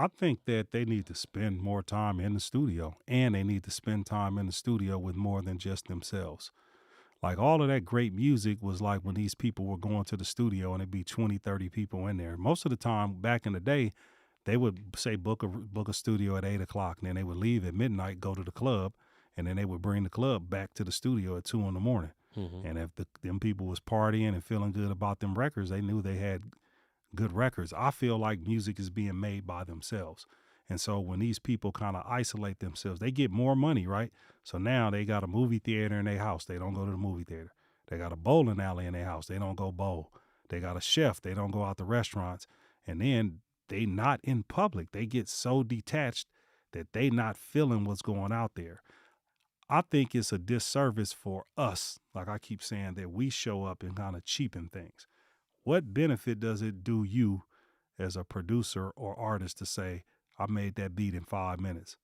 I think that they need to spend more time in the studio, and they need to spend time in the studio with more than just themselves. Like all of that great music was like when these people were going to the studio and it'd be 20, 30 people in there. Most of the time back in the day, they would say book a studio at 8 o'clock, and then they would leave at midnight, go to the club, and then they would bring the club back to the studio at 2 in the morning. Hmm. And if them people was partying and feeling good about them records, they knew they had good records. I feel like music is being made by themselves. And so when these people kind of isolate themselves, they get more money, right? So now they got a movie theater in their house. They don't go to the movie theater. They got a bowling alley in their house. They don't go bowl. They got a chef. They don't go out to restaurants. And then they not in public. They get so detached that they not feeling what's going out there. I think it's a disservice for us, like I keep saying, that we show up and kind of cheapen things. What benefit does it do you as a producer or artist to say, I made that beat in 5 minutes?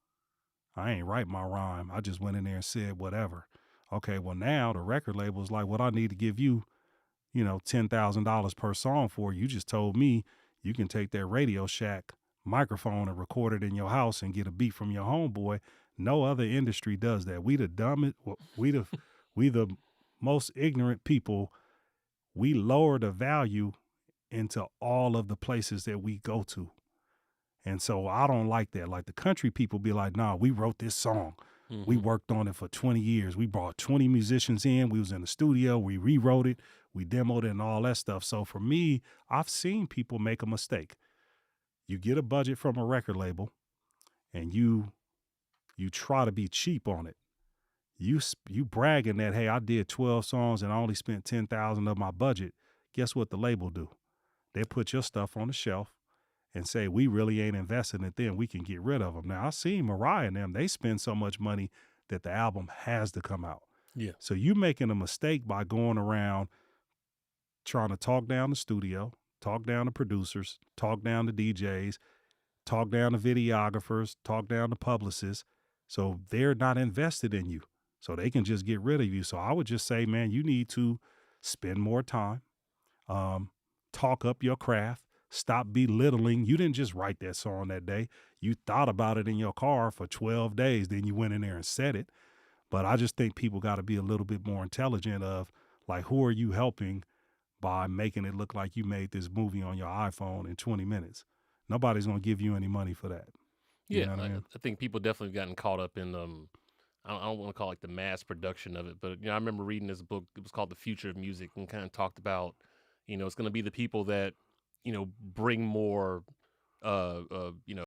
I ain't write my rhyme. I just went in there and said whatever. Okay, well, now the record label is like, what I need to give you, $10,000 per song for. You just told me you can take that Radio Shack microphone and record it in your house and get a beat from your homeboy. No other industry does that. We the dumbest, we the most ignorant people. We lower the value into all of the places that we go to. And so I don't like that. Like the country people be like, nah, we wrote this song. We Hmm. worked on it for 20 years. We brought 20 musicians in. We was in the studio. We rewrote it. We demoed it and all that stuff. So for me, I've seen people make a mistake. You get a budget from a record label and you try to be cheap on it. You bragging that, hey, I did 12 songs and I only spent 10,000 of my budget. Guess what the label do? They put your stuff on the shelf and say, we really ain't investing it, then we can get rid of them. Now, I see Mariah and them, they spend so much money that the album has to come out. Yeah. So you making a mistake by going around trying to talk down the studio, talk down the producers, talk down the DJs, talk down the videographers, talk down the publicists. So they're not invested in you. So they can just get rid of you. So I would just say, man, you need to spend more time, um, talk up your craft, stop belittling. You didn't just write that song that day. You thought about it in your car for 12 days. Then you went in there and said it. But I just think people got to be a little bit more intelligent of like, who are you helping by making it look like you made this movie on your iPhone in 20 minutes? Nobody's going to give you any money for that. You Yeah, know what I I, mean? I think people definitely gotten caught up in I don't want to call it like the mass production of it, but I remember reading this book. It was called The Future of Music, and kind of talked about, it's going to be the people that, bring more,